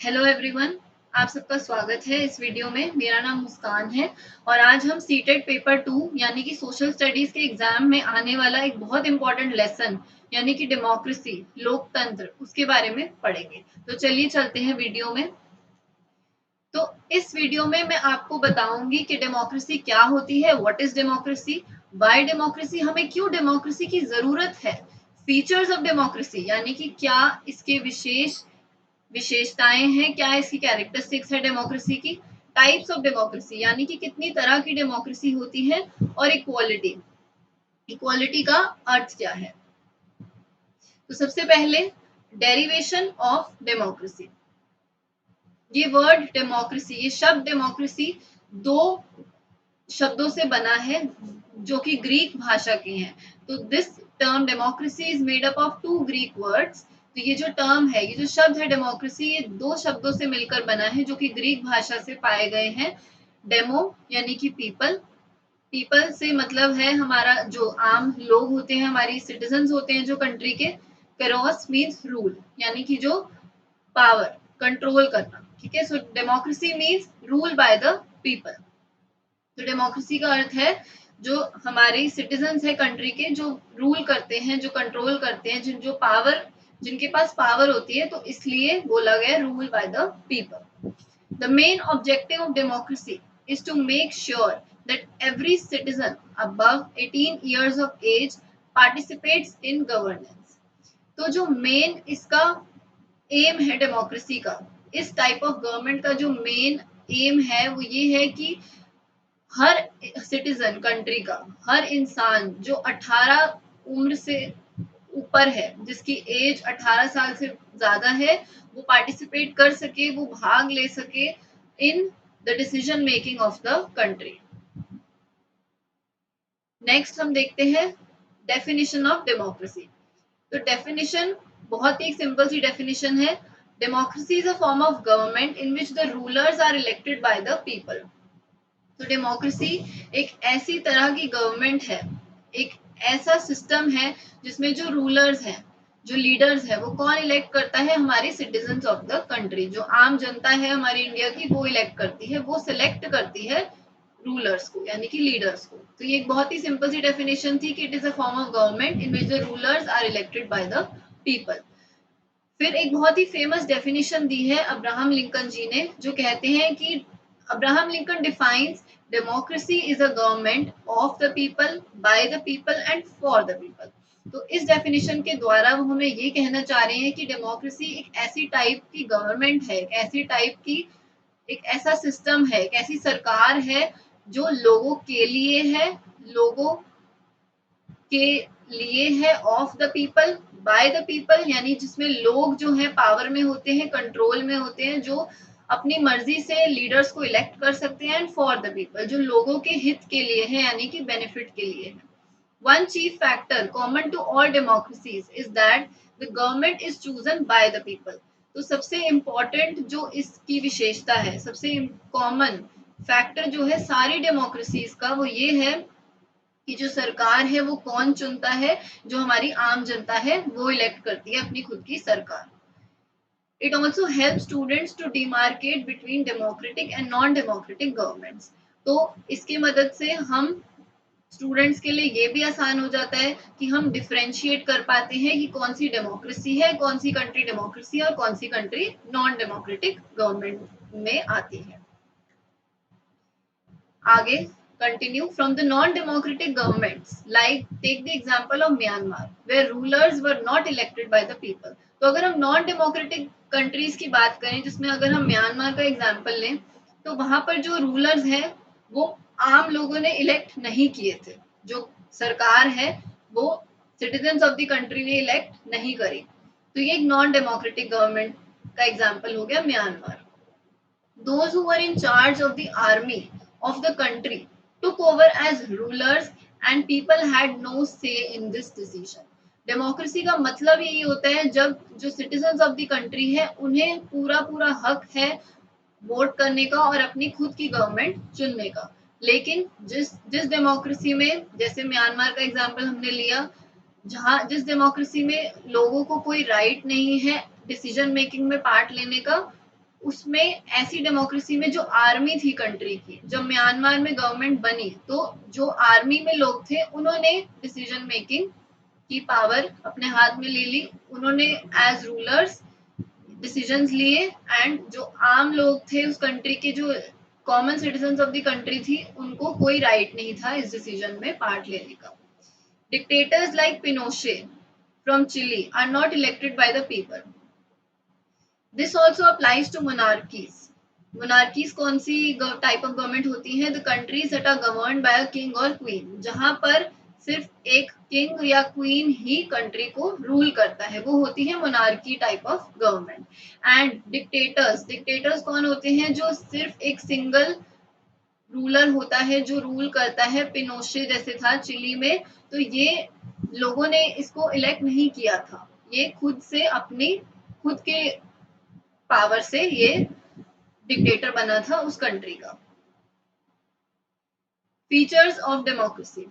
Hello everyone, आप सबका स्वागत है इस वीडियो में। मेरा नाम मुस्कान है और आज हम सीटेट पेपर 2 यानी कि सोशल स्टडीज के एग्जाम में आने वाला एक बहुत इंपॉर्टेंट लेसन यानी कि डेमोक्रेसी, लोकतंत्र, उसके बारे में पढ़ेंगे। तो चलिए चलते हैं वीडियो में। तो इस वीडियो में मैं आपको बताऊंगी कि डेमोक्रेसी क्या होती है, what is democracy, why democracy, हमें क्यों डेमोक्रेसी की जरूरत है, फीचर्स ऑफ डेमोक्रेसी यानी कि क्या इसके विशेषताएं हैं, क्या इसकी कैरेक्टरिस्टिक्स है डेमोक्रेसी की, टाइप्स ऑफ डेमोक्रेसी यानी कि कितनी तरह की डेमोक्रेसी होती है, और इक्वालिटी, इक्वालिटी का अर्थ क्या है। तो सबसे पहले डेरिवेशन ऑफ डेमोक्रेसी। ये वर्ड डेमोक्रेसी, ये शब्द डेमोक्रेसी दो शब्दों से बना है जो कि ग्रीक भाषा के हैं। तो this term democracy is made up of two Greek words. तो ये जो टर्म है, ये जो शब्द है डेमोक्रेसी, ये दो शब्दों से मिलकर बना है जो कि ग्रीक भाषा से पाए गए हैं। डेमो यानी कि पीपल, पीपल से मतलब है हमारा जो आम लोग होते हैं, हमारी सिटीजन्स होते हैं जो कंट्री के। कैरोस मीन्स रूल यानी कि जो पावर, कंट्रोल करना, ठीक है। So democracy means rule by the people. तो डेमोक्रेसी का अर्थ है जो हमारे सिटीजन्स है कंट्री के, जो रूल करते हैं, जो कंट्रोल करते हैं, जो पावर, जिनके पास पावर होती है, तो इसलिए बोला गया rule by the people. The main objective of democracy is to make sure that every citizen above 18 years of age participates in governance. तो जो मेन इसका एम है डेमोक्रेसी का, इस टाइप ऑफ गवर्नमेंट का जो मेन एम है वो ये है कि हर सिटीजन कंट्री का, हर इंसान जो 18 उम्र से ऊपर है, जिसकी एज 18 साल से ज्यादा है, वो पार्टिसिपेट कर सके, वो भाग ले सके in the decision making of the country. Next हम देखते हैं डेफिनेशन ऑफ डेमोक्रेसी। तो डेफिनेशन बहुत ही सिंपल सी डेफिनेशन है। Democracy is a form of government in which the rulers are elected by the people. तो डेमोक्रेसी एक ऐसी तरह की गवर्नमेंट है, एक ऐसा सिस्टम है जिसमें जो रूलर्स हैं, जो लीडर्स है, वो कौन इलेक्ट करता है? हमारी सिटीजन्स ऑफ द कंट्री, जो आम जनता है हमारी इंडिया की, वो इलेक्ट करती है, वो सिलेक्ट करती है रूलर्स को यानी कि लीडर्स को। तो ये एक बहुत ही सिंपल सी डेफिनेशन थी कि it is a form of government in which the rulers are elected by the people. फिर एक बहुत ही फेमस डेफिनेशन दी है अब्राहम लिंकन जी ने, जो कहते हैं कि Abraham Lincoln defines democracy is a government of the people, bye the people and for the people. तो इस डेफिनेशन के द्वारा वो हमें ये कहना चाह रहे हैं कि डेमोक्रेसी एक ऐसी टाइप की गवर्नमेंट है, एक ऐसी टाइप की, एक ऐसा सिस्टम है, एक ऐसी सरकार है जो लोगों के लिए है, लोगों के लिए है, of the people, bye the people, यानी जिसमें लोग जो है पावर में होते हैं, कंट्रोल में होते हैं, जो अपनी मर्जी से लीडर्स को इलेक्ट कर सकते हैं, एंड फॉर द पीपल, जो लोगों के हित के लिए है यानी कि बेनिफिट के लिए है। One chief factor common to all democracies is that the government is chosen by the people. तो सबसे इम्पोर्टेंट जो इसकी विशेषता है, सबसे कॉमन फैक्टर जो है सारी डेमोक्रेसीज का, वो ये है कि जो सरकार है वो कौन चुनता है? जो हमारी आम जनता है वो इलेक्ट करती है अपनी खुद की सरकार। It also help students to demarcate between democratic and non democratic governments. तो इसकी मदद से हम स्टूडेंट्स के लिए ये भी आसान हो जाता है कि हम डिफ्रेंशिएट कर पाते हैं कि कौन सी डेमोक्रेसी है, कौन सी कंट्री डेमोक्रेसी है और कौन सी कंट्री नॉन डेमोक्रेटिक गवर्नमेंट में आती है। आगे continue from the non-democratic governments, like take the example of Myanmar where rulers were not elected by the people। तो अगर हम नॉन डेमोक्रेटिक कंट्रीज की बात करें, जिसमें अगर हम म्यांमार का एग्जांपल लें, तो वहां पर जो रूलर्स हैं वो आम लोगों ने इलेक्ट नहीं किए थे, जो सरकार है वो सिटीजन्स ऑफ द कंट्री ने इलेक्ट नहीं करी। तो ये एक नॉन डेमोक्रेटिक गवर्नमेंट का एग्जांपल हो गया Myanmar. Those who were in charge of the army of the country took over as rulers and people had no say in this decision। Democracy का मतलब यही होता है जब जो सिटीजन्स ऑफ द कंट्री है उन्हें पूरा पूरा हक है वोट करने का और अपनी खुद की गवर्नमेंट चुनने का। लेकिन जिस जिस डेमोक्रेसी में, जैसे म्यांमार का एग्जांपल हमने लिया, जहां जिस डेमोक्रेसी में लोगों को कोई राइट नहीं है डिसीजन मेकिंग में पार्ट लेने का, उसमें ऐसी डेमोक्रेसी में जो आर्मी थी कंट्री की, जब म्यांमार में गवर्नमेंट बनी तो जो आर्मी में लोग थे उन्होंने डिसीजन मेकिंग की पावर अपने हाथ में ले ली, उन्होंने एज रूलर्स डिसीजंस लिए एंड जो आम लोग थे उस कंट्री के, जो common citizens of the country थी, उनको कोई राइट नहीं था इस डिसीजन में पार्ट लेने का। Dictators like Pinochet from Chile are not elected by the people. This also applies to monarchies. Monarchies कौन सी टाइप ऑफ गवर्नमेंट होती है? The countries that are governed by a king और क्वीन, जहां पर सिर्फ एक किंग या क्वीन ही कंट्री को रूल करता है, वो होती है monarchy type of government. And dictators, dictators कौन होते हैं? जो सिर्फ एक सिंगल रूलर होता है जो रूल करता है, पिनोशे जैसे था चिली में। तो ये लोगों ने इसको इलेक्ट नहीं किया था, ये खुद से अपनी खुद के पावर से ये डिक्टेटर बना था उस कंट्री का। Features of democracy.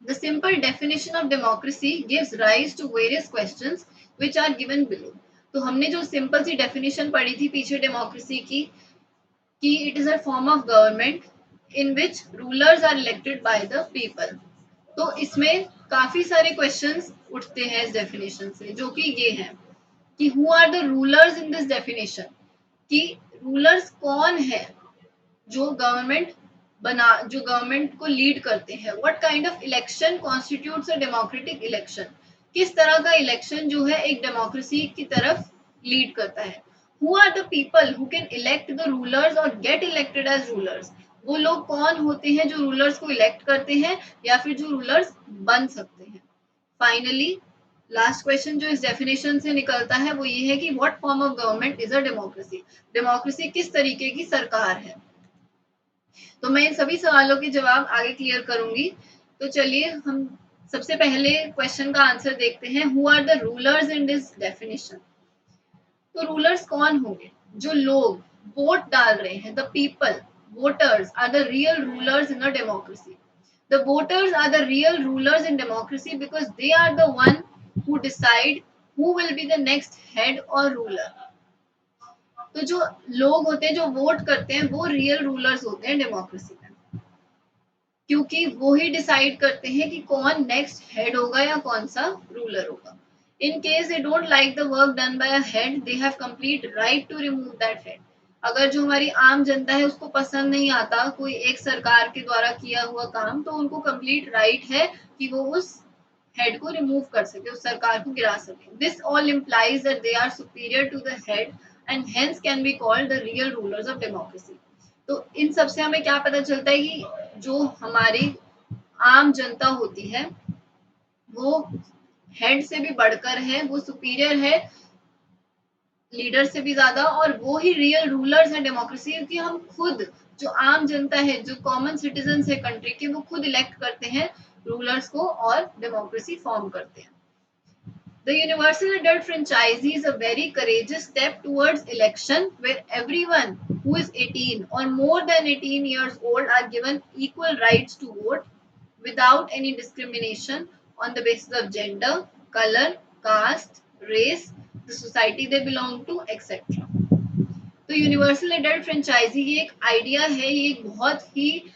The simple definition of democracy gives rise to various questions which are given below. तो हमने जो सिंपल सी डेफिनेशन पढ़ी थी पीछे डेमोक्रेसी की, कि it is a form of government in which rulers are elected by the people. तो इसमें काफी सारे क्वेश्चंस उठते हैं इस डेफिनेशन से, जो कि ये हैं कि who are the rulers in this definition, कि रूलर्स कौन है जो गवर्नमेंट को लीड करते हैं। What kind of election constitutes a democratic election, किस तरह का इलेक्शन जो है एक डेमोक्रेसी की तरफ लीड करता है। Who are the people who can elect the rulers और गेट इलेक्टेड एज रूलर्स, वो लोग कौन होते हैं जो रूलर्स को इलेक्ट करते हैं या फिर जो रूलर्स बन सकते हैं। फाइनली लास्ट क्वेश्चन जो इस डेफिनेशन से निकलता है वो ये है कि what form of government is a democracy, democracy किस तरीके की सरकार है। तो मैं इन सभी सवालों के जवाब आगे क्लियर करूंगी। तो चलिए हम सबसे पहले क्वेश्चन का आंसर देखते हैं। Who are the rulers in this definition. तो रूलर्स कौन होंगे? जो लोग वोट डाल रहे हैं, the people, voters are the real rulers in a democracy. The voters are the real rulers in democracy because they are the one who decide who will be the next head or ruler। तो जो लोग होते हैं जो vote करते हैं वो real rulers होते हैं डेमोक्रेसी में, क्योंकि वो ही डिसाइड करते हैं कि कौन नेक्स्ट हेड होगा या कौन सा रूलर होगा। In case they don't like the work done by a head, they have complete right to remove that head. अगर जो हमारी आम जनता है उसको पसंद नहीं आता कोई एक सरकार के द्वारा किया हुआ काम, तो उनको कंप्लीट राइट है कि वो उस हेड को रिमूव कर सके, उस सरकार को गिरा सके। This all implies that they are superior to the head and hence can be called the real rulers of democracy. तो इन सबसे हमें क्या पता चलता है कि जो हमारी आम जनता होती है वो हेड से भी बढ़कर है, वो सुपीरियर है लीडर से भी ज्यादा, और वो ही रियल रूलर्स है डेमोक्रेसी, क्योंकि हम खुद जो आम जनता है, जो कॉमन सिटीजन है कंट्री के, वो खुद इलेक्ट करते हैं रूलर्स को और डेमोक्रेसी फॉर्म करते हैं। The universal adult franchisee is a very courageous step towards election where everyone who is 18 or more than 18 years old are given equal rights to vote without any discrimination on the basis of gender, color, caste, race, the society they belong to, etc. तो universal adult franchise ये एक idea है, ये एक बहुत ही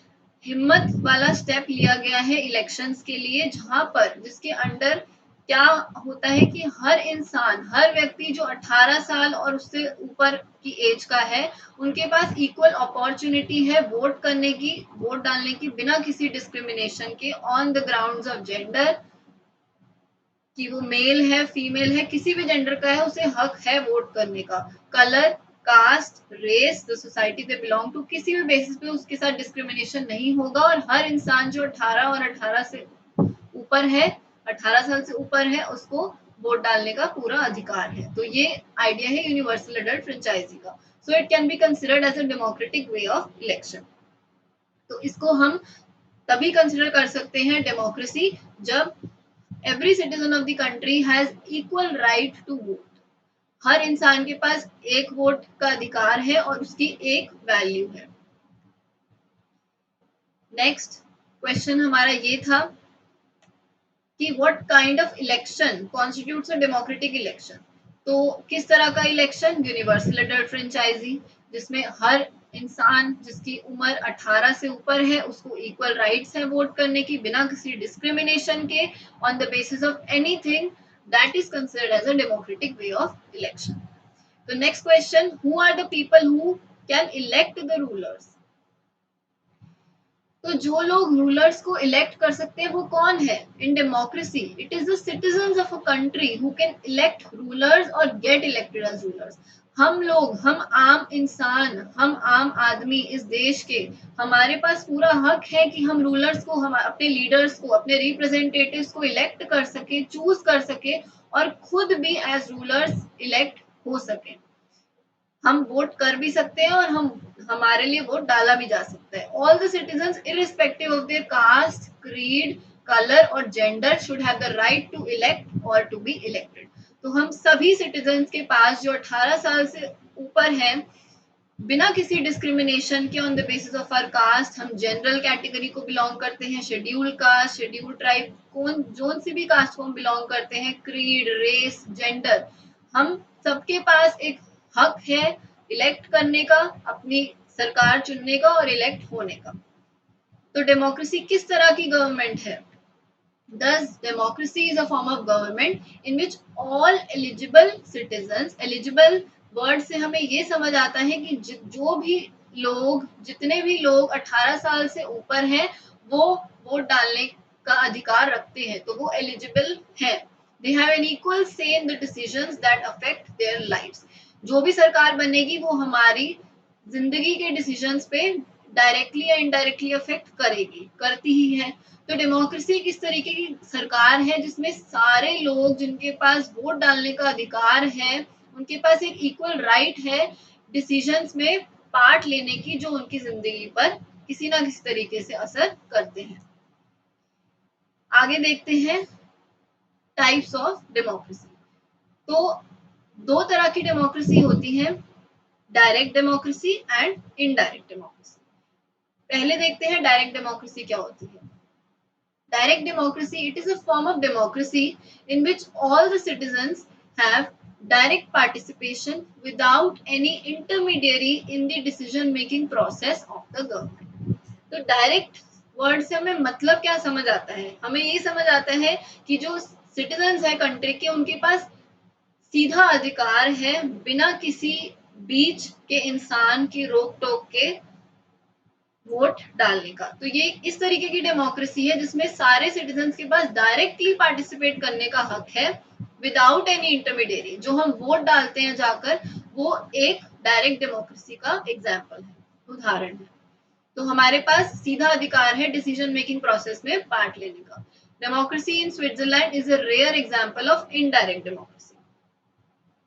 हिम्मत वाला step लिया गया है इलेक्शंस के लिए, जहां पर जिसके अंडर क्या होता है कि हर इंसान, हर व्यक्ति जो 18 साल और उससे ऊपर की एज का है, उनके पास इक्वल अपॉर्चुनिटी है वोट करने की, वोट डालने की, बिना किसी डिस्क्रिमिनेशन के, on the grounds of gender, कि वो मेल है फीमेल है किसी भी जेंडर का है, उसे हक है वोट करने का। Colour, caste, race, the society they belong to, किसी भी बेसिस पे उसके साथ डिस्क्रिमिनेशन नहीं होगा, और हर इंसान जो 18 और 18 से ऊपर है, 18 साल से ऊपर है, उसको वोट डालने का पूरा अधिकार है। तो ये आइडिया है यूनिवर्सल एडल्ट फ्रेंचाइजी का। So it can be considered as a democratic way of election. तो इसको हम तभी कंसिडर कर सकते हैं डेमोक्रेसी जब every citizen of the country has equal right to vote। हर इंसान के पास एक वोट का अधिकार है और उसकी एक वैल्यू है। नेक्स्ट क्वेश्चन हमारा ये था कि what kind of election constitutes a democratic election. तो किस तरह का इलेक्शन? यूनिवर्सल अडल्ट फ्रेंचाइजी, जिसमें हर इंसान जिसकी उम्र 18 से ऊपर है उसको इक्वल राइट्स है वोट करने की बिना किसी डिस्क्रिमिनेशन के, on the basis of anything, that is considered as a democratic way of election. तो next question, who are the people who can elect the rulers? तो जो लोग रूलर्स को इलेक्ट कर सकते हैं वो कौन है? In democracy it is the citizens of a country who can elect rulers और गेट इलेक्टेड एज रूलर्स. हम लोग, हम आम इंसान, हम आम आदमी इस देश के, हमारे पास पूरा हक है कि हम रूलर्स को, हम अपने लीडर्स को, अपने रिप्रेजेंटेटिव्स को इलेक्ट कर सके, चूज कर सके और खुद भी एज रूलर्स इलेक्ट हो सके. हम वोट कर भी सकते हैं और हमारे लिए वोट डाला भी जा सकता है. All the citizens irrespective of their caste, creed, colour और gender should have the right to elect और टू बी इलेक्टेड. तो हम सभी सिटीजंस के पास जो 18 साल से ऊपर हैं, बिना किसी डिस्क्रिमिनेशन के, on the basis of our caste, हम जनरल कैटेगरी को बिलोंग करते हैं, शेड्यूल कास्ट, शेड्यूल ट्राइब, कौन जोन सी भी कास्ट को हम बिलोंग करते हैं, क्रीड, रेस, जेंडर, हम सबके पास एक हक है इलेक्ट करने का, अपनी सरकार चुनने का और इलेक्ट होने का. तो डेमोक्रेसी किस तरह की गवर्नमेंट है? Thus, democracy is a form of government in which all eligible citizens, eligible word से हमें ये समझ आता है कि जो भी लोग, जितने भी लोग 18 साल से ऊपर हैं वो वोट डालने का अधिकार रखते हैं, तो वो एलिजिबल हैं. दे हैव एन इक्वल से in the decisions that affect their lives. जो भी सरकार बनेगी वो हमारी जिंदगी के डिसीजंस पे डायरेक्टली या इनडायरेक्टली अफेक्ट करेगी, करती ही है. तो डेमोक्रेसी किस तरीके की सरकार है जिसमें सारे लोग जिनके पास वोट डालने का अधिकार है उनके पास एक इक्वल राइट है डिसीजंस में पार्ट लेने की, जो उनकी जिंदगी पर किसी ना किसी तरीके से असर करते हैं. आगे देखते हैं टाइप्स ऑफ डेमोक्रेसी. तो दो तरह की डेमोक्रेसी होती है, direct democracy and indirect democracy. पहले देखते हैं डायरेक्ट डेमोक्रेसी क्या होती है. Direct democracy, it is a form of democracy in which all the citizens have direct participation without any intermediary in the decision making process of the government. तो direct word से हमें मतलब क्या समझ आता है? हमें ये समझ आता है कि जो सिटीजन्स है कंट्री के, उनके पास सीधा अधिकार है बिना किसी बीच के इंसान की रोक टोक के वोट डालने का. तो ये इस तरीके की डेमोक्रेसी है जिसमें सारे सिटीजन्स के पास डायरेक्टली पार्टिसिपेट करने का हक है विदाउट एनी इंटरमीडिएरी. जो हम वोट डालते हैं जाकर, वो एक डायरेक्ट डेमोक्रेसी का एग्जाम्पल है, उदाहरण है. तो हमारे पास सीधा अधिकार है डिसीजन मेकिंग प्रोसेस में पार्ट लेने का. Democracy in Switzerland is a rare example of indirect democracy.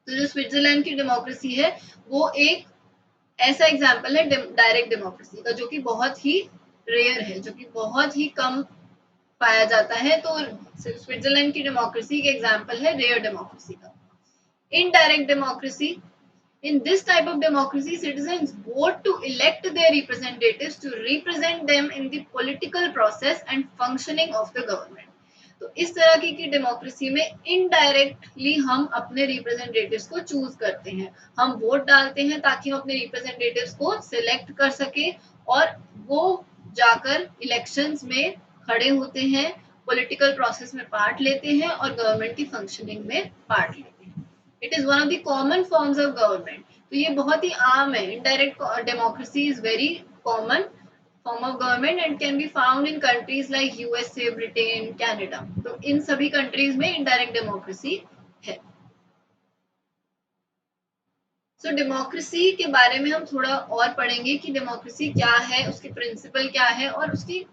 तो जो स्विट्जरलैंड की डेमोक्रेसी है वो एक ऐसा एग्जाम्पल है डायरेक्ट डेमोक्रेसी का, जो कि बहुत ही रेयर है, जो कि बहुत ही कम पाया जाता है. तो स्विट्जरलैंड की डेमोक्रेसी के एग्जाम्पल है रेयर डेमोक्रेसी का. Indirect democracy, in this type of democracy citizens vote to elect their representatives to represent them in the political process and functioning of the government. तो इस तरह की डेमोक्रेसी में indirectly हम अपने रिप्रेजेंटेटिव्स को चूज करते हैं. हम वोट डालते हैं ताकि हम अपने रिप्रेजेंटेटिव्स को सिलेक्ट कर सके और वो जाकर इलेक्शंस में खड़े होते हैं, पॉलिटिकल प्रोसेस में पार्ट लेते हैं और गवर्नमेंट की फंक्शनिंग में पार्ट लेते हैं. It is one of the common forms of government. तो ये बहुत ही आम है. Indirect democracy is very common form of government and can be found in countries like USA, Britain, Canada. तो इन सभी कंट्रीज में इनडायरेक्ट डेमोक्रेसी है. सो डेमोक्रेसी के बारे में हम थोड़ा और पढ़ेंगे कि डेमोक्रेसी क्या है, उसके प्रिंसिपल क्या है और उसकी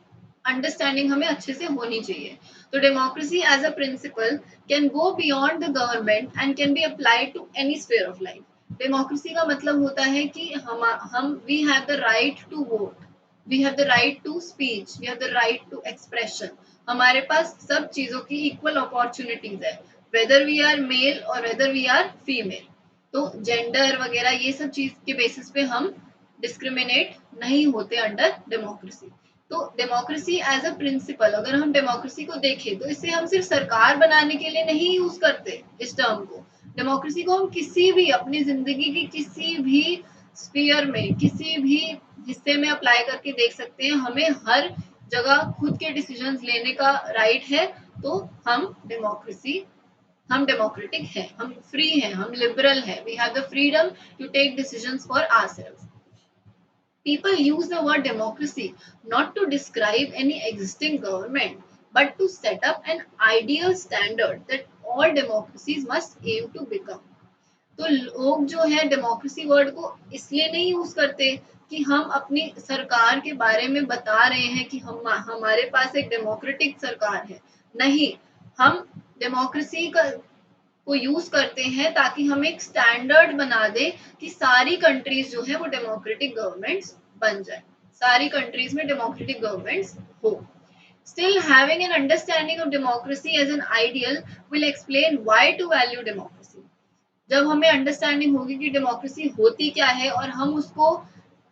अंडरस्टैंडिंग हमें अच्छे से होनी चाहिए. तो democracy as a principle can go beyond the government and can be applied to any sphere of life. Democracy का मतलब होता है कि हम we have the right to vote, we have the right to speech, we have the right to expression. हमारे पास सब चीजों की इक्वल अपॉर्चुनिटीज है, whether we are male or whether we are female. तो जेंडर वगैरह ये सब चीज के बेसिस पे हम डिस्क्रिमिनेट नहीं होते अंडर डेमोक्रेसी. तो डेमोक्रेसी एज अ प्रिंसिपल, अगर हम डेमोक्रेसी को देखें तो इसे हम सिर्फ सरकार बनाने के लिए नहीं यूज करते इस टर्म को, डेमोक्रेसी को हम किसी भी अपनी जिंदगी की किसी भी स्फीयर में, किसी भी हिस्से में अप्लाई करके देख सकते हैं। हमें हर जगह खुद के डिसीजंस लेने का राइट है। तो हम डेमोक्रेटिक हैं, हम फ्री हैं, हम लिबरल हैं। We have the freedom to take decisions for ourselves. People use the word democracy not to describe any existing government, but to set up an ideal standard that all democracies must aim to become. तो लोग जो है democracy word को इसलिए नहीं use करते कि हम अपनी सरकार के बारे में बता रहे हैं कि हम हमारे पास एक डेमोक्रेटिक सरकार है। नहीं, हम डेमोक्रेसी का को यूज करते हैं ताकि हम एक स्टैंडर्ड बना दे कि सारी कंट्रीज जो है वो डेमोक्रेटिक गवर्नमेंट्स बन जाए, सारी कंट्रीज में डेमोक्रेटिक गवर्नमेंट्स हो। Still, having an understanding of democracy as an ideal will explain why to value democracy. जब हमें अंडरस्टैंडिंग होगी कि डेमोक्रेसी होती क्या है और हम उसको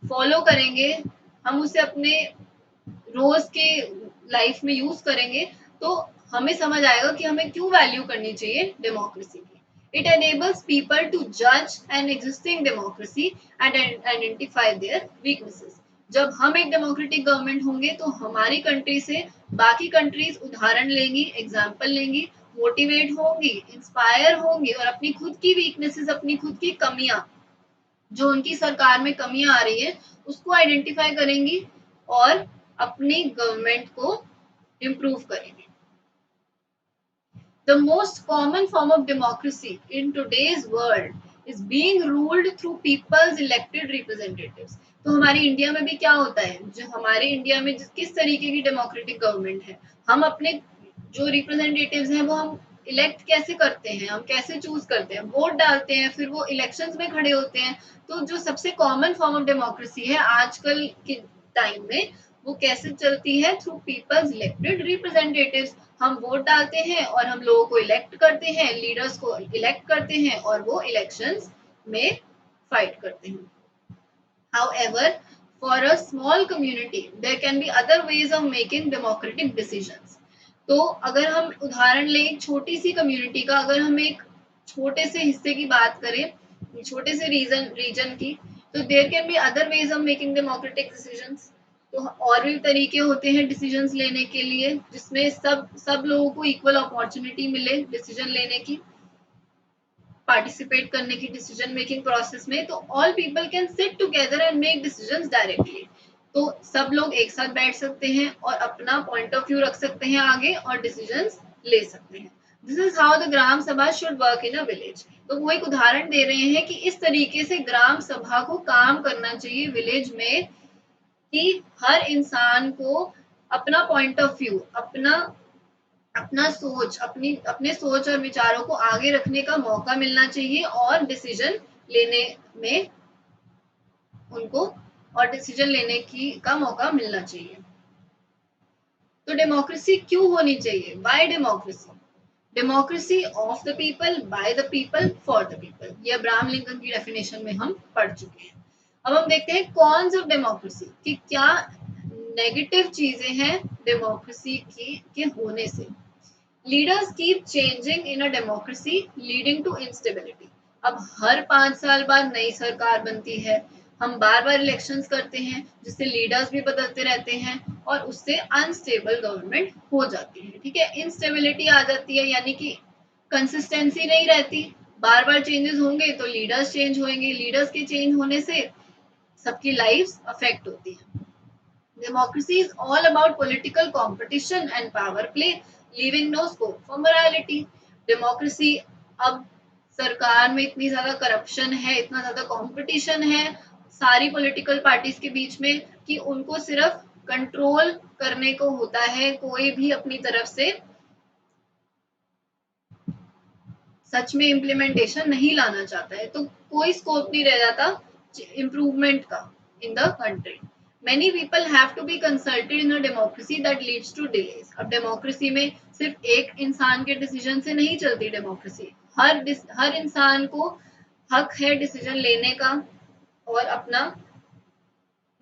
फॉलो करेंगे, हम उसे अपने रोज के लाइफ में यूज करेंगे, तो हमें समझ आएगा कि हमें क्यों वैल्यू करनी चाहिए डेमोक्रेसी की। It enables people to judge an existing democracy and identify their weaknesses. जब हम एक डेमोक्रेटिक गवर्नमेंट होंगे तो हमारी कंट्री से बाकी कंट्रीज उदाहरण लेंगी, एग्जाम्पल लेंगी, मोटिवेट होंगी, इंस्पायर होंगी और अपनी खुद की वीकनेसेस, अपनी खुद की कमियां, जो उनकी सरकार में कमियां आ रही है, उसको आइडेंटिफाई करेंगी और अपनी गवर्नमेंट को इम्प्रूव करेंगे। The most common form of democracy in today's world is being ruled through people's elected representatives. तो हमारी इंडिया में भी क्या होता है, जो हमारे इंडिया में किस तरीके की डेमोक्रेटिक गवर्नमेंट है, हम अपने जो रिप्रेजेंटेटिव्स हैं वो हम इलेक्ट कैसे करते हैं, हम कैसे चूज करते हैं, वोट डालते हैं, फिर वो इलेक्शंस में खड़े होते हैं। तो जो सबसे कॉमन फॉर्म ऑफ डेमोक्रेसी है आजकल के टाइम में, वो कैसे चलती है, थ्रू पीपल्स इलेक्टेड रिप्रेजेंटेटिव्स। हम वोट डालते हैं और हम लोगों को इलेक्ट करते हैं, लीडर्स को इलेक्ट करते हैं और वो इलेक्शंस में फाइट करते हैं। However, for a small community, there can be other ways of making democratic decisions. तो अगर हम उदाहरण लें एक छोटी सी कम्युनिटी का, अगर हम एक छोटे से हिस्से की बात करें, छोटे से रीजन की, तो there can be other ways of making democratic decisions. तो और भी तरीके होते हैं डिसीजंस लेने के लिए, जिसमें सब लोगों को इक्वल अपॉर्चुनिटी मिले डिसीजन लेने की, पार्टिसिपेट करने की डिसीजन मेकिंग प्रोसेस में। तो all people can sit together and make decisions directly. तो सब लोग एक साथ बैठ सकते हैं और अपना पॉइंट ऑफ व्यू रख सकते हैं आगे और डिसीजंस ले सकते हैं। This is how the gram सभा should work in a village. तो वो एक उदाहरण दे रहे हैं कि इस तरीके से ग्राम सभा को काम करना चाहिए विलेज में, कि हर इंसान को अपना पॉइंट ऑफ व्यू, अपना सोच, अपने सोच और विचारों को आगे रखने का मौका मिलना चाहिए और डिसीजन लेने में उनको और डिसीजन लेने का मौका मिलना चाहिए। तो डेमोक्रेसी क्यों होनी चाहिए? Why democracy? Democracy of the people, bye the people, for the people. ये अब्राहम लिंकन की डेफिनेशन में हम पढ़ चुके हैं। अब हम देखते हैं कॉन्स ऑफ डेमोक्रेसी, कि क्या नेगेटिव चीजें हैं डेमोक्रेसी के होने से। Leaders keep changing in a democracy leading to instability. अब हर 5 साल बाद नई सरकार बनती है, हम बार बार इलेक्शंस करते हैं, जिससे लीडर्स भी बदलते रहते हैं और उससे अनस्टेबल गवर्नमेंट हो जाती है। ठीक है, इंस्टेबिलिटी आ जाती है, यानी कि कंसिस्टेंसी नहीं रहती, बार बार चेंजेस होंगे तो लीडर्स चेंज होंगे, लीडर्स के चेंज होने से सबकी लाइफ अफेक्ट होती है। Democracy is all about political competition and power play, leaving no scope for morality. Democracy, अब सरकार में इतनी ज्यादा करप्शन है, इतना ज्यादा कंपटीशन है सारी पॉलिटिकल पार्टीज के बीच में, कि उनको सिर्फ कंट्रोल करने को होता है, कोई भी अपनी तरफ से सच में इम्प्लीमेंटेशन नहीं लाना चाहता है, तो कोई स्कोप नहीं रह जाता इम्प्रूवमेंट का in the country. Many people have to be consulted in a democracy that leads to delays. अब डेमोक्रेसी में सिर्फ एक इंसान के डिसीजन से नहीं चलती डेमोक्रेसी, हर इंसान को हक है डिसीजन लेने का और अपना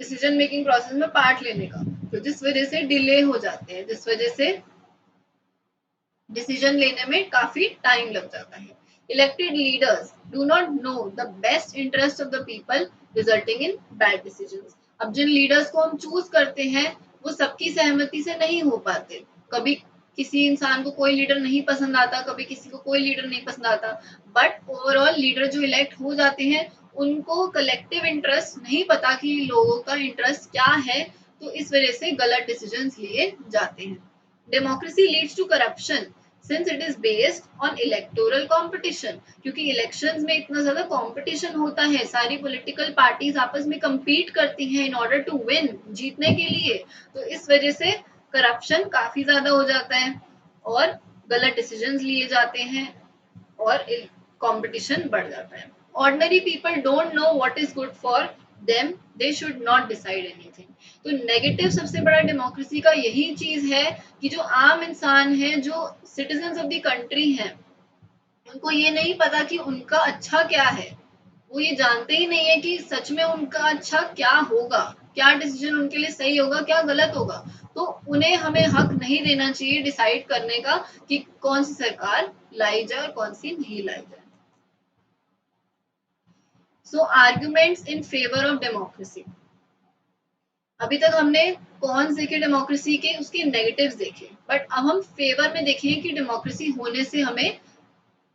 डिसीजन मेकिंग प्रोसेस में पार्ट लेने का। तो जिस वजह से डिले हो जाते हैं, जिस वजह से डिसीजन लेने में काफी टाइम लग जाता है। Elected leaders do not know the best interest of the people, resulting in bad decisions. अब जिन लीडर्स को हम चूज करते हैं वो सबकी सहमति से नहीं हो पाते. कभी किसी इंसान को कोई लीडर नहीं पसंद आता, कभी किसी को कोई लीडर नहीं पसंद आता, बट ओवरऑल लीडर जो इलेक्ट हो जाते हैं उनको कलेक्टिव इंटरेस्ट नहीं पता कि लोगों का इंटरेस्ट क्या है, तो इस वजह से गलत डिसीजंस लिए जाते हैं. Democracy leads to corruption since it is based on electoral competition. क्योंकि इलेक्शंस में इतना ज्यादा कंपटीशन होता है, सारी पॉलिटिकल पार्टीज आपस में compete करती हैं इन ऑर्डर टू विन, जीतने के लिए, तो इस वजह से करप्शन काफी ज्यादा हो जाता है और गलत डिसीजंस लिए जाते हैं और कंपटीशन बढ़ जाता है. Ordinary people don't know what is good for them, they should not decide anything. तो नेगेटिव सबसे बड़ा डेमोक्रेसी का यही चीज है कि जो आम इंसान है, जो सिटीजन्स ऑफ द कंट्री हैं, उनको ये नहीं पता कि उनका अच्छा क्या है. वो ये जानते ही नहीं है कि सच में उनका अच्छा क्या होगा, क्या डिसीजन उनके लिए सही होगा, क्या गलत होगा. तो उन्हें हमें हक नहीं देना चाहिए डिसाइड करने का कि कौन सी सरकार लाई जाए और कौन सी नहीं लाई जाए. So arguments in favour of democracy. अभी तक हमने कॉन्स देखे डेमोक्रेसी के, उसके नेगेटिव्स देखे, बट अब हम फेवर में देखें कि डेमोक्रेसी होने से हमें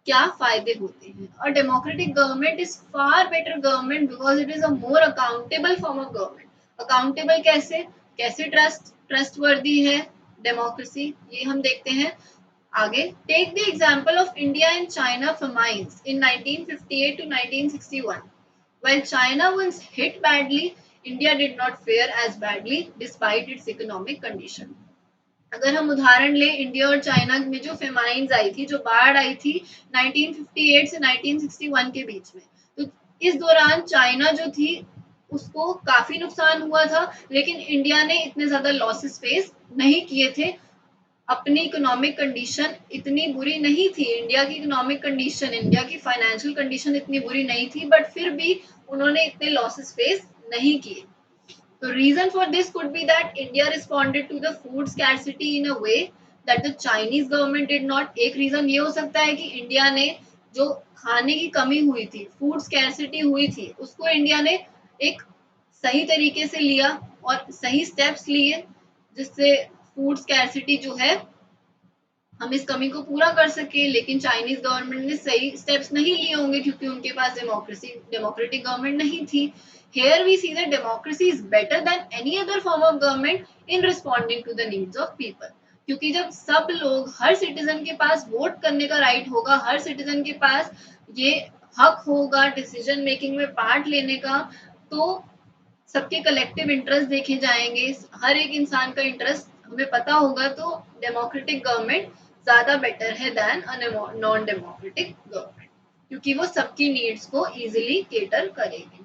क्या फायदे होते हैं. और democratic government is far better government because it is a more accountable form of government. Accountable कैसे, कैसे ट्रस्टवर्दी है डेमोक्रेसी, ये हम देखते हैं आगे. Take the example of India and China famines in 1958 to 1961. While China once hit badly, India did not fare as badly despite its economic condition. अगर हम उदाहरण ले इंडिया और चाइना में जो फेमाइंस आई थी, जो बाढ़ आई थी 1958 से 1961 के बीच में, तो इस दौरान चाइना जो थी उसको काफी नुकसान हुआ था, लेकिन इंडिया ने इतने ज्यादा लॉसेस फेस नहीं किए थे. अपनी इकोनॉमिक कंडीशन इतनी बुरी नहीं थी, इंडिया की इकोनॉमिक कंडीशन, इंडिया की फाइनेंशियल कंडीशन इतनी बुरी नहीं थी, बट फिर भी उन्होंने इतने लॉसेस फेस नहीं किए. तो reason for this could be that India responded to the food scarcity in a way that the Chinese government did not. एक रीजन ये हो सकता है कि इंडिया ने जो खाने की कमी हुई थी, फूड स्कैरसिटी हुई थी, उसको इंडिया ने एक सही तरीके से लिया और सही स्टेप्स लिए जिससे फूड स्कैरसिटी जो है हम इस कमी को पूरा कर सके. लेकिन चाइनीज गवर्नमेंट ने सही स्टेप्स नहीं लिए होंगे क्योंकि उनके पास डेमोक्रेटिक गवर्नमेंट नहीं थी. Here we see that democracy is better than any other form of government in responding to the needs of people. क्योंकि जब सब लोग, हर सिटीजन के पास वोट करने का राइट होगा, हर सिटीजन के पास ये हक होगा डिसीजन मेकिंग में पार्ट लेने का, तो सबके कलेक्टिव इंटरेस्ट देखे जाएंगे, हर एक इंसान का इंटरेस्ट हमें पता होगा, तो डेमोक्रेटिक गवर्नमेंट ज्यादा बेटर है देन नॉन डेमोक्रेटिक गवर्नमेंट, क्योंकि वो सबकी नीड्स को इजीली केटर करेगी.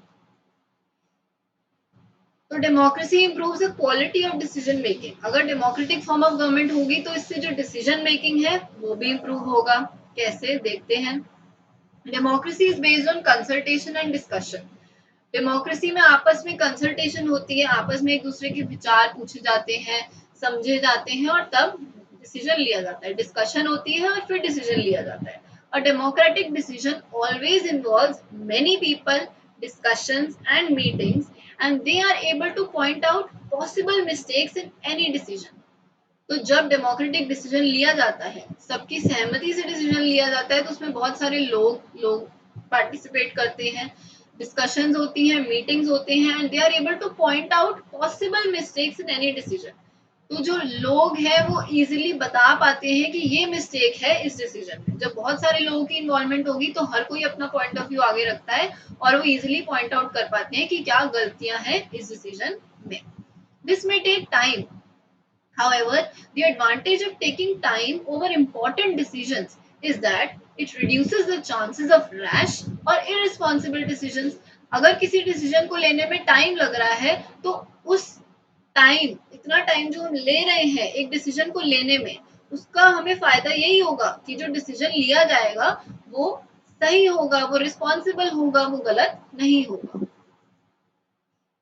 तो democracy improves the quality of decision making. अगर डेमोक्रेटिक फॉर्म ऑफ गवर्नमेंट होगी तो इससे जो डिसीजन मेकिंग है वो भी इंप्रूव होगा. कैसे, देखते हैं. Democracy is based on consultation and discussion. Democracy में आपस में कंसल्टेशन होती है, आपस में एक दूसरे के विचार पूछे जाते हैं, समझे जाते हैं और तब डिसीजन लिया जाता है. डिस्कशन होती है और फिर डिसीजन लिया जाता है. A democratic decision always involves many people, discussions and meetings, and they are able to point out possible mistakes in any decision. तो जब डेमोक्रेटिक डिसीजन लिया जाता है, सबकी सहमति से डिसीजन लिया जाता है, तो उसमें बहुत सारे लोग पार्टिसिपेट करते हैं, डिस्कशंस होती हैं, मीटिंग्स होते हैं, and they are able to point out possible mistakes in any decision. तो जो लोग हैं वो इजीली बता पाते हैं कि ये मिस्टेक है इस डिसीजन में. जब बहुत सारे लोगों की इन्वॉल्वमेंट होगी तो हर कोई अपना पॉइंट ऑफ व्यू आगे रखता है और वो इजीली पॉइंट आउट कर पाते हैं कि क्या गलतियां हैं इस डिसीजन में. This may take time. However, the advantage of taking time over important decisions is that it reduces the chances of rash or irresponsible decisions. अगर किसी डिसीजन को लेने में टाइम लग रहा है तो उस टाइम, इतना टाइम जो हम ले रहे हैं एक डिसीजन को लेने में, उसका हमें फायदा यही होगा कि जो डिसीजन लिया जाएगा वो सही होगा, वो रिस्पॉन्सिबल होगा, वो गलत नहीं होगा.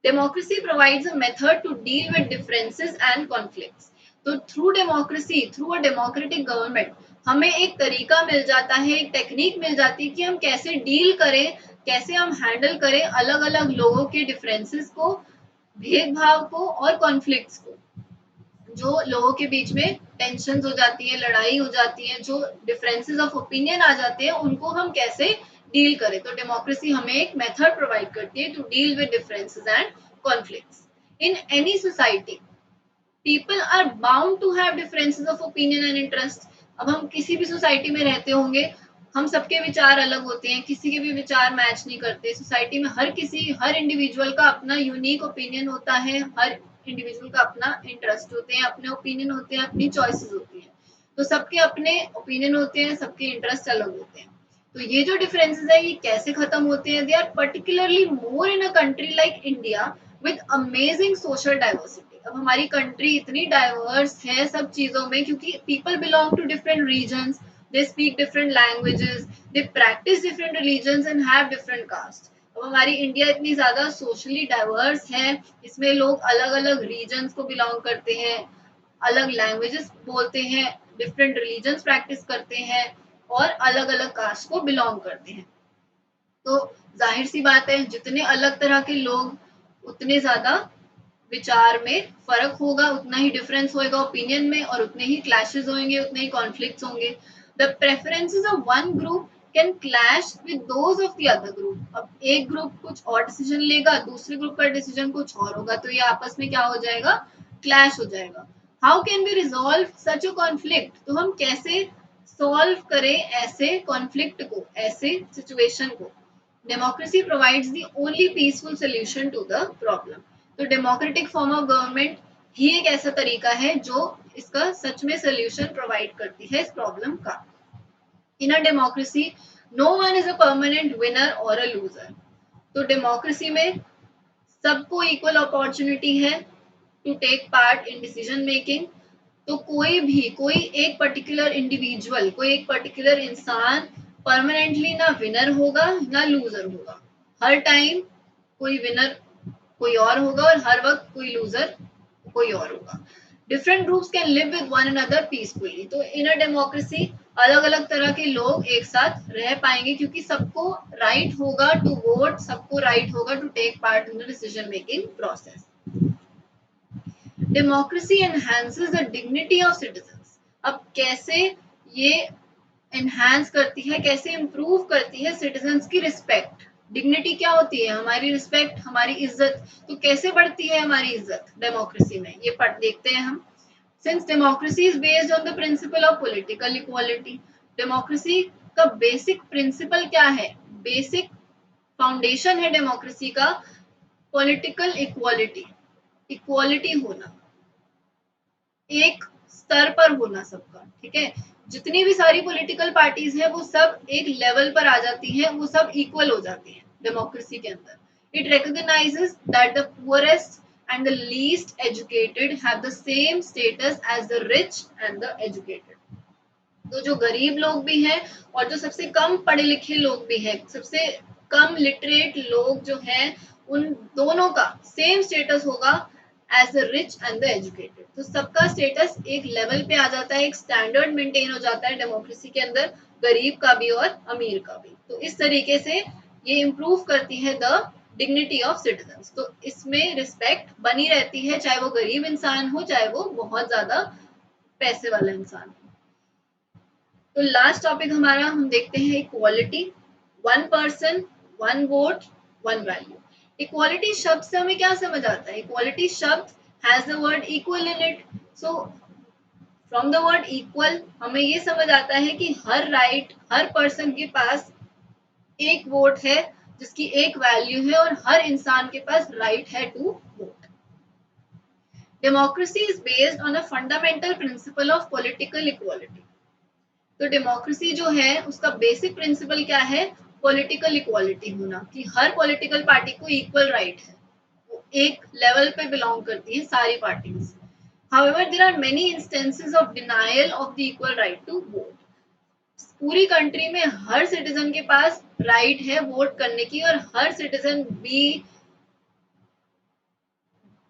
Democracy provides a method to deal with differences and conflicts. So through democracy, through a democratic government, हमें एक तरीका मिल जाता है, एक टेक्निक मिल जाती है कि हम कैसे डील करें, कैसे हम हैंडल करें अलग अलग लोगों के डिफरेंसेस को, भेदभाव को और कॉन्फ्लिक्ट्स को। जो लोगों के बीच में टेंशन हो जाती है, लड़ाई हो जाती है, जो डिफरेंसेस ऑफ ओपिनियन आ जाते हैं, उनको हम कैसे डील करें। तो डेमोक्रेसी हमें एक मेथड प्रोवाइड करती है to deal with differences and conflicts in any society. People are bound to have differences of opinion and interest. अब हम किसी भी सोसाइटी में रहते होंगे, हम सबके विचार अलग होते हैं, किसी के भी विचार मैच नहीं करते। सोसाइटी में हर इंडिविजुअल का अपना यूनिक ओपिनियन होता है, हर इंडिविजुअल का अपना इंटरेस्ट होते हैं, अपने ओपिनियन होते हैं, अपनी चॉइसेस होती हैं। तो सबके अपने ओपिनियन होते हैं, सबके इंटरेस्ट अलग होते हैं। तो ये जो डिफरेंसेस है ये कैसे खत्म होते हैं? They are particularly more in a country like India with amazing social diversity. अब हमारी कंट्री इतनी डाइवर्स है सब चीजों में, क्योंकि people belong to different regions, they speak different languages, they practise different religions and have different caste. अब हमारी इंडिया इतनी ज्यादा सोशली डाइवर्स है, इसमें लोग अलग अलग रीजन्स को बिलोंग करते हैं, अलग लैंग्वेजेस बोलते हैं, डिफरेंट रिलीजन्स प्रैक्टिस करते हैं और अलग अलग कास्ट को बिलोंग करते हैं। तो जाहिर सी बात है, जितने अलग तरह के लोग उतने ज्यादा विचार में फर्क होगा, उतना ही डिफरेंस होएगा ओपिनियन में, और उतने ही क्लैशेस होंगे, उतने ही कॉन्फ्लिक्ट्स होंगे। The preferences of one group can clash with those of the other group. अब एक ग्रुप कुछ और डिसीजन लेगा, दूसरे ग्रुप का डिसीजन कुछ और होगा, तो ये आपस में क्या हो जाएगा? क्लैश हो जाएगा। How can be resolve such a conflict? तो हम कैसे सॉल्व करें ऐसे कॉन्फ्लिक्ट को, ऐसे सिचुएशन को? Democracy provides the only peaceful solution to the problem. तो डेमोक्रेटिक फॉर्म ऑफ गवर्नमेंट ही एक ऐसा तरीका है जो इसका सच में सोल्यूशन प्रोवाइड करती है इस प्रॉब्लम का। In a democracy no one is a permanent winner और अ लूजर। तो डेमोक्रेसी में सबको इक्वल अपॉर्चुनिटी है to take part in decision making. तो कोई एक पर्टिकुलर इंडिविजुअल, कोई एक पर्टिकुलर इंसान परमानेंटली ना विनर होगा ना लूजर होगा। हर टाइम कोई विनर कोई और होगा और हर वक्त कोई लूजर कोई और होगा। Different groups can live with one another peacefully. तो इन अ डेमोक्रेसी अलग अलग तरह के लोग एक साथ रह पाएंगे, क्योंकि सबको राइट होगा टू वोट, सबको राइट होगा to take part in the decision making process. Democracy enhances the dignity of citizens. अब कैसे ये एनहांस करती है, कैसे इंप्रूव करती है सिटीजन्स की रिस्पेक्ट? डिग्निटी क्या होती है? हमारी रिस्पेक्ट, हमारी इज्जत। तो कैसे बढ़ती है हमारी इज्जत डेमोक्रेसी में? ये पढ़ देखते हैं हम। Since democracy is based on the principal of political equality. Democracy का बेसिक प्रिंसिपल क्या है? बेसिक फाउंडेशन है डेमोक्रेसी का पॉलिटिकल इक्वालिटी, इक्वालिटी होना, एक स्तर पर होना सबका। ठीक है, जितनी भी सारी पॉलिटिकल पार्टीज है वो सब एक लेवल पर आ जाती हैं, वो सब इक्वल हो जाती हैं डेमोक्रेसी के अंदर। It recognises that the poorest and the least educated have the same status as the rich and the educated. तो जो गरीब लोग भी हैं और जो सबसे कम पढ़े लिखे लोग भी हैं, सबसे कम लिटरेट लोग जो हैं, उन दोनों का सेम स्टेटस होगा as the rich and the educated. तो सबका स्टेटस एक लेवल पे आ जाता है, एक स्टैंडर्ड मेंटेन हो जाता है डेमोक्रेसी के अंदर, गरीब का भी और अमीर का भी। तो इस तरीके से ये इम्प्रूव करती है द डिग्निटी ऑफ सिटीजन्स। तो इसमें रिस्पेक्ट बनी रहती है, चाहे वो गरीब इंसान हो, चाहे वो बहुत ज्यादा पैसे वाला इंसान हो। तो लास्ट टॉपिक हमारा हम देखते हैं equality. One person one vote one value. Equality शब्द से हमें क्या समझ आता है? इक्वालिटी शब्द has the word equal in it. So from the word equal हमें ये समझ आता है कि हर पर्सन के पास एक वोट है, जिसकी एक वैल्यू है, और हर इंसान के पास राइट है to vote. Democracy is based on a fundamental principle of political equality. तो डेमोक्रेसी जो है उसका बेसिक प्रिंसिपल क्या है? पॉलिटिकल इक्वालिटी होना, कि हर पॉलिटिकल पार्टी को इक्वल राइट है, वो एक लेवल पे बिलोंग करती है सारी parties. However, there are many instances of denial of the equal right to vote. पूरी कंट्री में हर सिटीजन के पास राइट है वोट करने की, और हर citizen be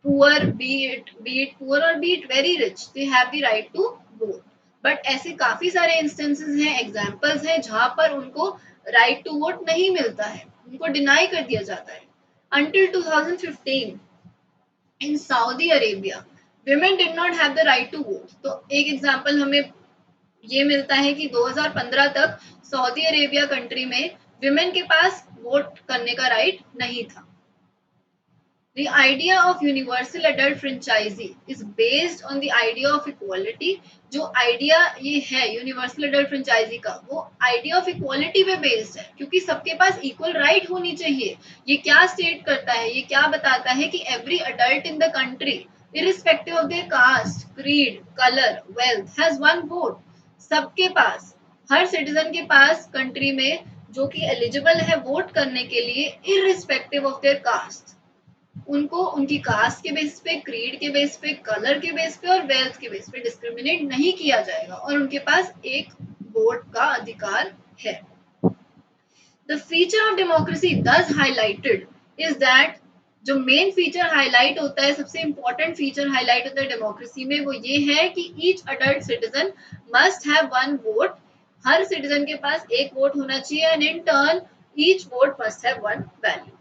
poor, be it poor or be it very rich, they have the right to vote. But ऐसे काफी सारे इंस्टेंसेस हैं, एग्जाम्पल्स हैं जहां पर उनको राइट टू वोट नहीं मिलता है, उनको डिनाई कर दिया जाता है। Until 2015 in Saudi Arabia, women did not have the right to vote. तो एक एग्जांपल हमें ये मिलता है कि 2015 तक सऊदी अरेबिया कंट्री में विमेन के पास वोट करने का राइट नहीं था। The idea of universal adult franchisee is based on the idea of equality. जो आइडिया ये है यूनिवर्सल अडल्ट फ्रेंचाइजी का, वो आइडिया ऑफ इक्वालिटी पे बेस्ड है, क्योंकि सबके पास इक्वल राइट होनी चाहिए। ये क्या स्टेट करता है, ये क्या बताता है कि every adult in the country irrespective of their caste, creed, color, wealth has one vote. सबके पास, हर सिटीजन के पास कंट्री में जो कि एलिजिबल है वोट करने के लिए, irrespective of their caste, उनको उनकी कास्ट के बेस पे, क्रीड के बेस पे, कलर के बेस पे और वेल्थ के बेस पे डिस्क्रिमिनेट नहीं किया जाएगा और उनके पास एक वोट का अधिकार है। द फीचर ऑफ डेमोक्रेसी दस हाईलाइटेड इज दैट, जो मेन फीचर हाईलाइट होता है, सबसे इंपॉर्टेंट फीचर हाईलाइट होता है डेमोक्रेसी में, वो ये है कि each adult citizen must have one vote. Her citizen के पास एक वोट होना चाहिए and in turn each vote must have one value.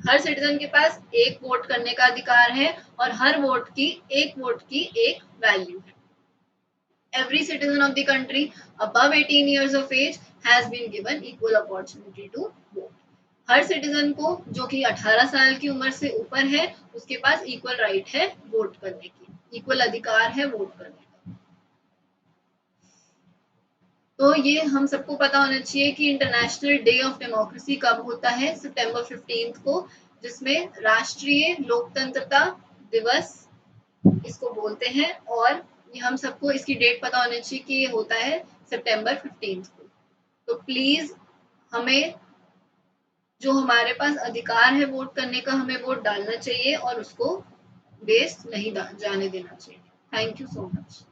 Her citizen के पास एक वोट करने का अधिकार है और हर एक वोट की एक वैल्यू है। Every citizen of the country above 18 years of age has been given equal opportunity to vote. Her citizen को जो कि 18 साल की उम्र से ऊपर है, उसके पास इक्वल राइट है वोट करने की, इक्वल अधिकार है वोट करने का। तो ये हम सबको पता होना चाहिए कि इंटरनेशनल डे ऑफ डेमोक्रेसी कब होता है, सितंबर 15 को, जिसमें राष्ट्रीय लोकतंत्रता दिवस इसको बोलते हैं। और ये हम सबको इसकी डेट पता होनी चाहिए कि ये होता है सितंबर 15 को। तो प्लीज हमें जो हमारे पास अधिकार है वोट करने का, हमें वोट डालना चाहिए और उसको वेस्ट नहीं जाने देना चाहिए। Thank you so much.